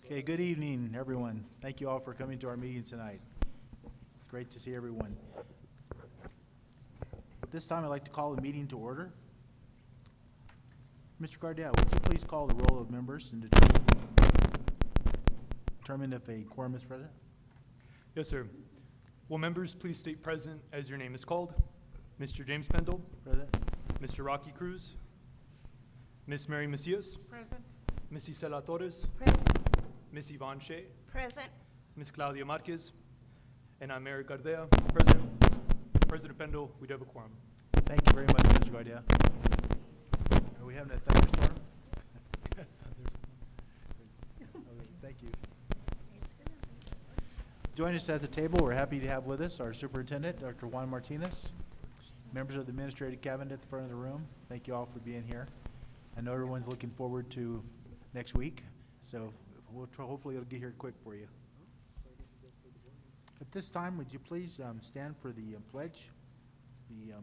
Okay, good evening, everyone. Thank you all for coming to our meeting tonight. It's great to see everyone. At this time, I'd like to call the meeting to order. Mr. Gardell, would you please call the roll of members and determine if a quorum is present? Yes, sir. Will members please state present as your name is called? Mr. James Pendle, Present. Mr. Rocky Cruz, Miss Mary Macias, Present. Miss Isela Torres, Present. Miss Yvonne Shea, Present. Miss Claudia Marquez, and I'm Eric Gardea, present. President Pendle, we do have a quorum. Thank you very much, Mr. Gardell. Are we having a thunderstorm? Okay, thank you. Join us at the table. We're happy to have with us our superintendent, Dr. Juan Martinez, members of the administrative cabinet at the front of the room. Thank you all for being here. I know everyone's looking forward to next week, so hopefully it'll get here quick for you. At this time, would you please stand for the pledge? The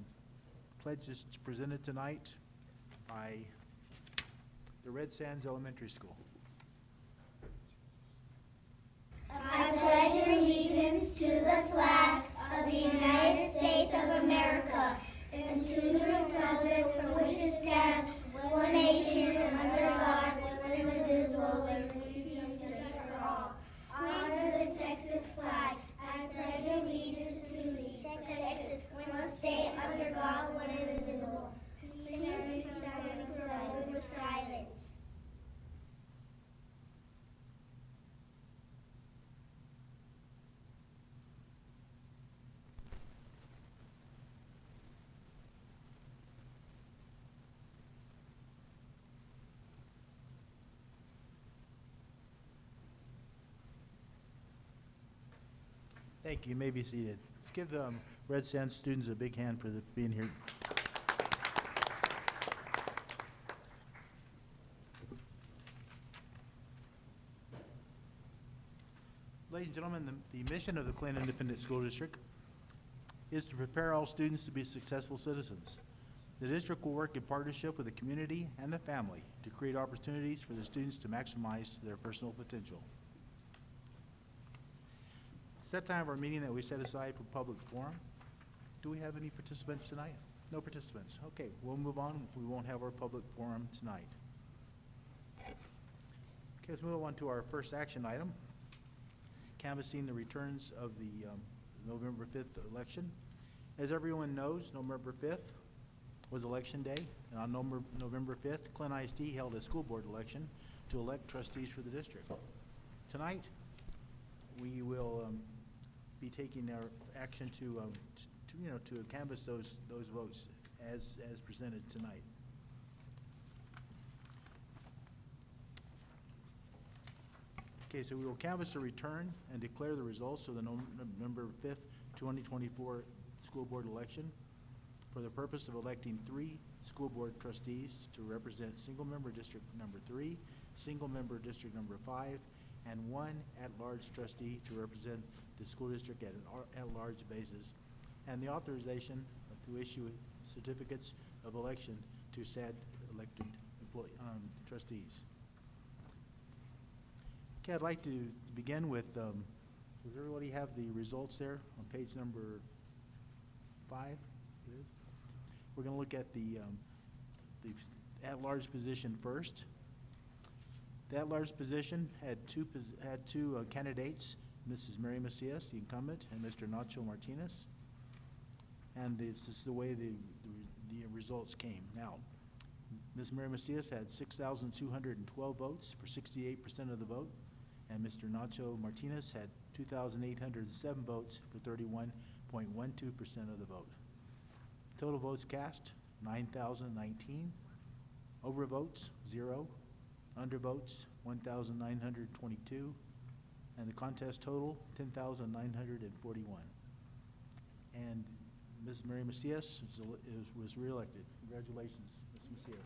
pledge is presented tonight by the Red Sands Elementary School. I pledge allegiance to the flag of the United States of America and to the republic for which it stands, one nation, under God, indivisible, with liberty and justice for all. Under the Texas flag, I pledge allegiance to the Texas, one state under God, one indivisible. Please stand for a moment of silence. Thank you. You may be seated. Let's give the Red Sands students a big hand for being here. Ladies and gentlemen, the mission of the Clint Independent School District is to prepare all students to be successful citizens. The district will work in partnership with the community and the family to create opportunities for the students to maximize their personal potential. It's that time of our meeting that we set aside for public forum. Do we have any participants tonight? No participants. Okay, we'll move on. We won't have our public forum tonight. Okay, let's move on to our first action item, canvassing the returns of the November 5th election. As everyone knows, November 5th was election day, and on November 5th, Clint ISD held a school board election to elect trustees for the district. Tonight, we will be taking our action to canvass those votes as presented tonight. Okay, so we will canvass the return and declare the results of the November 5th, 2024 school board election for the purpose of electing 3 school board trustees to represent single-member district number 3, single-member district number 5, and 1 at-large trustee to represent the school district at an at-large basis, and the authorization to issue certificates of election to said elected trustees. Okay, I'd like to begin with, does everybody have the results there on page number 5? It is. We're going to look at the at-large position first. The at-large position had two candidates, Mrs. Mary Macias, the incumbent, and Mr. Nacho Martinez. And this is the way the results came. Now, Ms. Mary Macias had 6,212 votes for 68% of the vote, and Mr. Nacho Martinez had 2,807 votes for 31.12% of the vote. Total votes cast, 9,019. Overvotes, 0. Undervotes, 1,922, and the contest total, 10,941. And Ms. Mary Macias was reelected. Congratulations, Ms. Macias.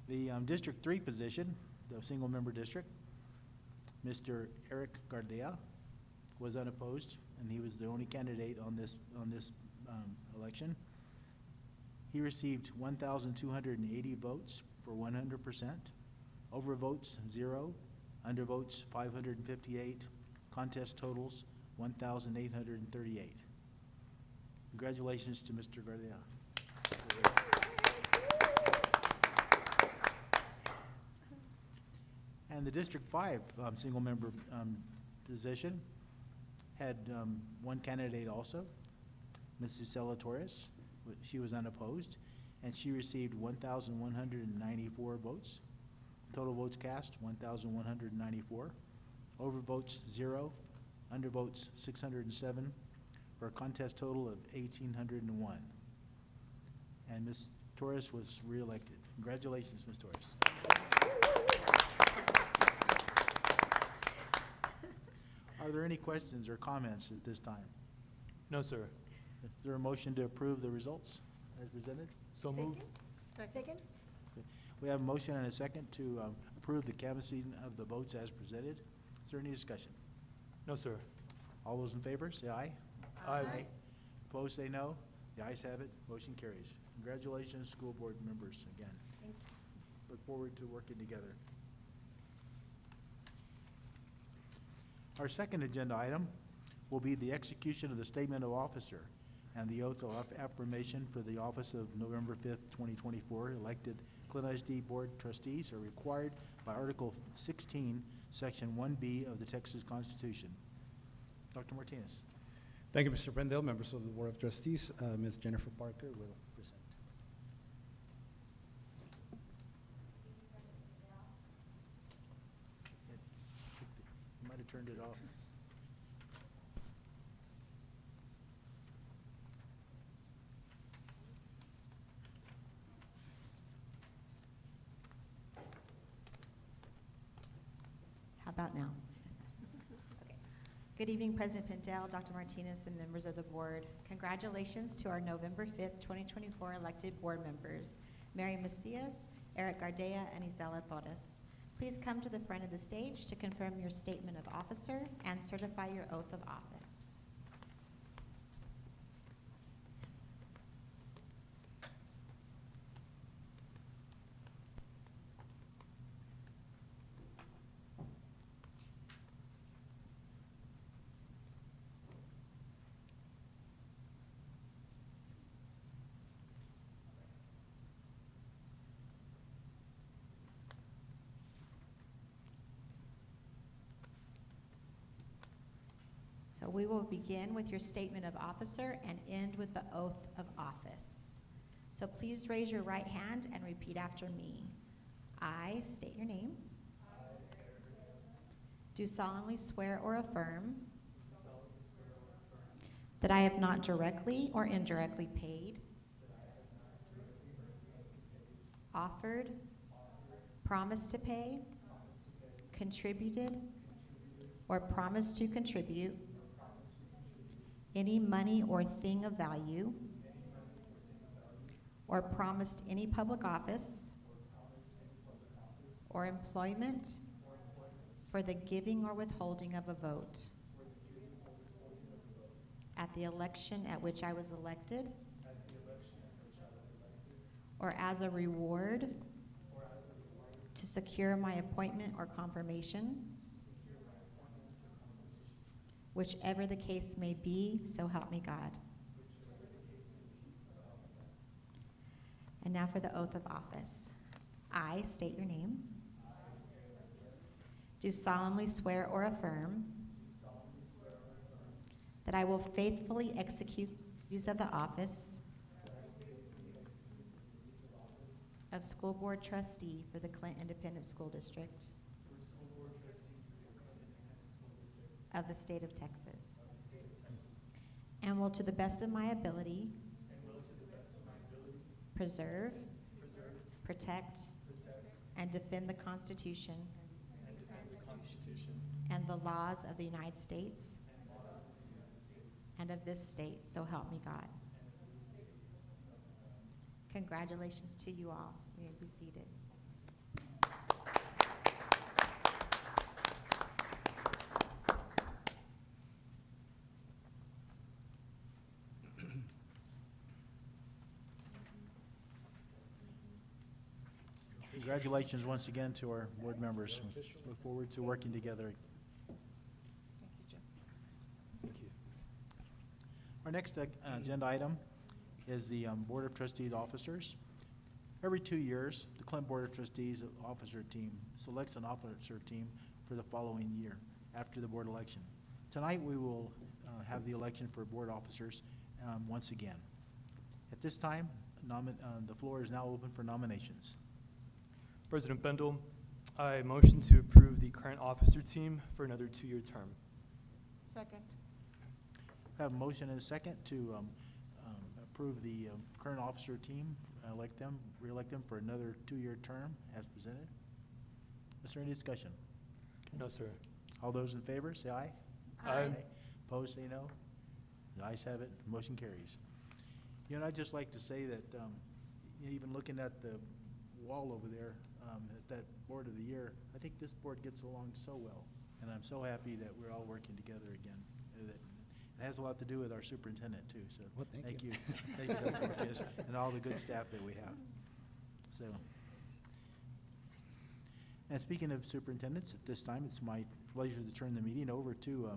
The District 3 position, the single-member district, Mr. Eric Gardea was unopposed, and he was the only candidate on this election. He received 1,280 votes for 100%, overvotes 0, undervotes 558, contest totals 1,838. Congratulations to Mr. Gardea. And the District 5 single-member position had one candidate also, Mrs. Stella Torres. She was unopposed, and she received 1,194 votes. Total votes cast, 1,194. Overvotes, 0. Undervotes, 607, for a contest total of 1,801. And Ms. Torres was reelected. Congratulations, Ms. Torres. Are there any questions or comments at this time? No, sir. Is there a motion to approve the results as presented? So moved. Second? We have a motion and a second to approve the canvassing of the votes as presented. Is there any discussion? No, sir. All those in favor, say aye. Aye. Opposed, say no. The ayes have it. Motion carries. Congratulations, school board members, again. Thank you. Look forward to working together. Our second agenda item will be the execution of the statement of officer and the oath of affirmation for the office of November 5th, 2024. Elected Clint ISD Board trustees are required by Article 16, Section 1B of the Texas Constitution. Dr. Martinez. Thank you, Mr. Prendell. Members of the Board of Trustees, Ms. Jennifer Parker will present. You might have turned it off. How about now? Okay. Good evening, President Pintel, Dr. Martinez, and members of the board. Congratulations to our November 5th, 2024 elected board members, Mary Macias, Eric Gardea, and Isela Torres. Please come to the front of the stage to confirm your statement of officer and certify your oath of office. So we will begin with your statement of officer and end with the oath of office. So please raise your right hand and repeat after me. I state your name. Do solemnly swear or affirm that I have not directly or indirectly paid, offered, promised to pay, contributed, or promised to contribute any money or thing of value, or promised any public office or employment for the giving or withholding of a vote at the election at which I was elected, or as a reward to secure my appointment or confirmation, whichever the case may be, so help me God. And now for the oath of office. I state your name. Do solemnly swear or affirm that I will faithfully execute the duties of the office of School Board Trustee for the Clint Independent School District of the state of Texas, and will to the best of my ability preserve, protect, and defend the Constitution and the laws of the United States and of this state, so help me God. Congratulations to you all. You may be seated. Congratulations once again to our board members. Look forward to working together. Thank you. Our next agenda item is the Board of Trustees officers. Every 2 years, the Clint Board of Trustees officer team selects an officer team for the following year after the board election. Tonight, we will have the election for board officers once again. At this time, the floor is now open for nominations. President Bendel, I motion to approve the current officer team for another 2-year term. Second. I have a motion and a second to approve the current officer team, re-elect them for another 2-year term as presented. Is there any discussion? No, sir. All those in favor, say aye. Aye. Opposed, say no. The ayes have it, motion carries. You know, I'd just like to say that even looking at the wall over there, at that board of the year, I think this board gets along so well, and I'm so happy that we're all working together again. It has a lot to do with our superintendent too, so Well, thank you. Thank you, Dr. Cortez, and all the good staff that we have. So, and speaking of superintendents, at this time, it's my pleasure to turn the meeting over to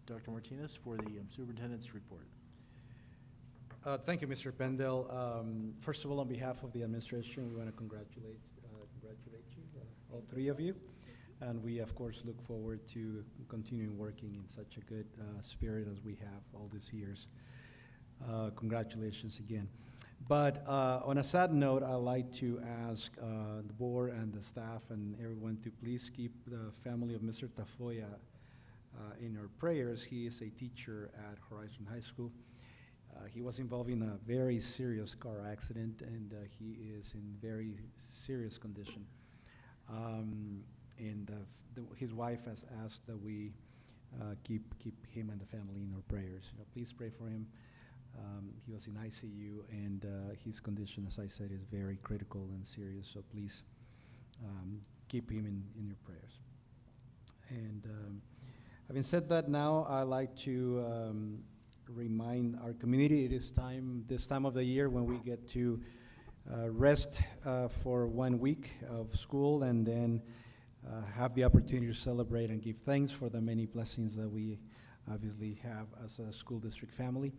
Dr. Martinez for the superintendent's report. Thank you, Mr. Pendel. First of all, on behalf of the administration, we want to congratulate you, all three of you. And we, of course, look forward to continuing working in such a good spirit as we have all these years. Congratulations again. But on a sad note, I'd like to ask the board and the staff and everyone to please keep the family of Mr. Tafoya in our prayers. He is a teacher at Horizon High School. He was involved in a very serious car accident, and he is in very serious condition. His wife has asked that we keep him and the family in our prayers. Please pray for him. He was in ICU, and his condition, as I said, is very critical and serious. So please keep him in your prayers. And having said that, now I'd like to remind our community it is this time of the year when we get to rest for 1 week of school, and then have the opportunity to celebrate and give thanks for the many blessings that we obviously have as a school district family.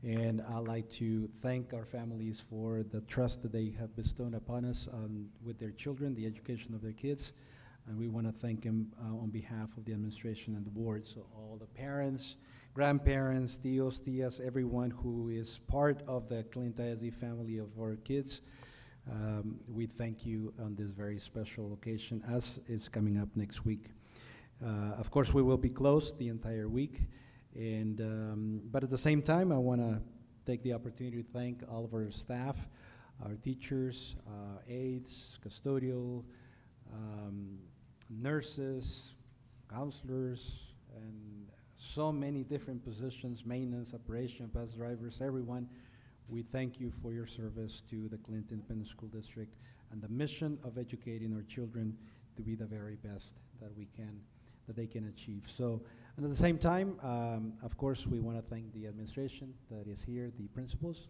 And I'd like to thank our families for the trust that they have bestowed upon us with their children, the education of their kids. And we want to thank them on behalf of the administration and the board. So all the parents, grandparents, tios, tias, everyone who is part of the Clint ISD family of our kids, we thank you on this very special occasion, as is coming up next week. Of course, we will be closed the entire week, but at the same time, I want to take the opportunity to thank all of our staff, our teachers, aides, custodial, nurses, counselors, and so many different positions, maintenance, operation, bus drivers, everyone. We thank you for your service to the Clint Independent School District and the mission of educating our children to be the very best that they can achieve. So, and at the same time, of course, we want to thank the administration that is here, the principals.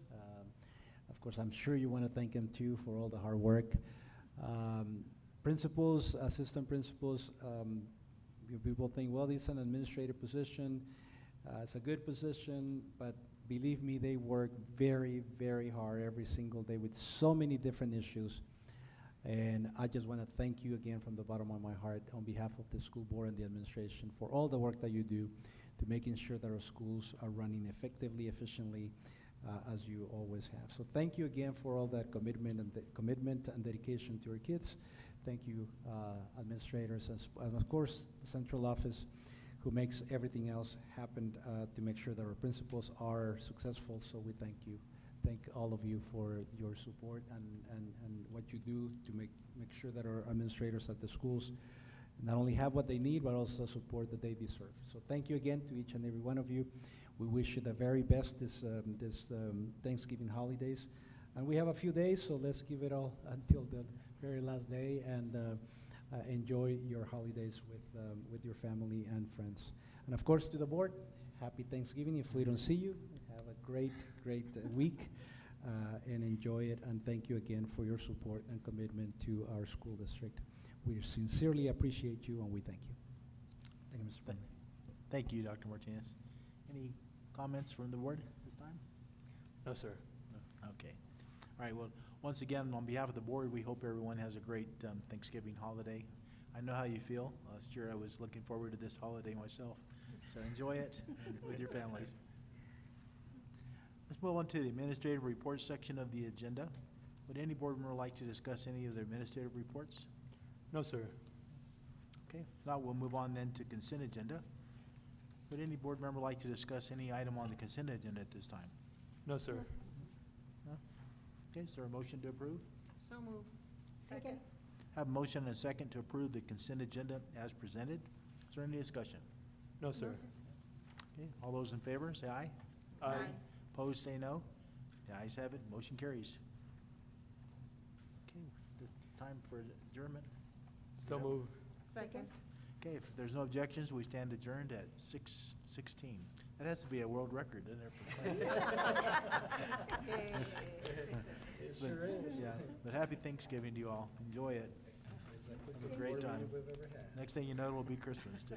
Of course, I'm sure you want to thank them too for all the hard work. Principals, assistant principals, people think, well, this is an administrative position. It's a good position, but believe me, they work very, very hard every single day with so many different issues. And I just want to thank you again from the bottom of my heart on behalf of the school board and the administration for all the work that you do to making sure that our schools are running effectively, efficiently, as you always have. So thank you again for all that commitment and dedication to our kids. Thank you, administrators, and of course, the central office, who makes everything else happen to make sure that our principals are successful. So we thank you. Thank all of you for your support and what you do to make sure that our administrators at the schools not only have what they need, but also support that they deserve. So thank you again to each and every one of you. We wish you the very best this Thanksgiving holidays. And we have a few days, so let's give it all until the very last day, and enjoy your holidays with your family and friends. And of course, to the board, happy Thanksgiving if we don't see you. Have a great week. and enjoy it. And thank you again for your support and commitment to our school district. We sincerely appreciate you, and we thank you. Thank you, Mr. President. Thank you, Dr. Martinez. Any comments from the board this time? No, sir. No? Okay. All right, well, once again, on behalf of the board, we hope everyone has a great Thanksgiving holiday. I know how you feel. Last year, I was looking forward to this holiday myself, so enjoy it with your families. Let's move on to the administrative reports section of the agenda. Would any board member like to discuss any of the administrative reports? No, sir. Okay, if not, we'll move on then to consent agenda. Would any board member like to discuss any item on the consent agenda at this time? No, sir. No? Okay, is there a motion to approve? So move. Second. Have a motion and a second to approve the consent agenda as presented. Is there any discussion? No, sir. Okay, all those in favor, say aye. Aye. Opposed, say no. The ayes have it, motion carries. Okay, the time for adjournment. So Yes. move. Second. Okay, if there's no objections, we stand adjourned at 6:16. That has to be a world record, doesn't it? It But- sure is. Yeah, but happy Thanksgiving to you all. Enjoy it. Have a great time. Next thing you know, it'll be Christmas too.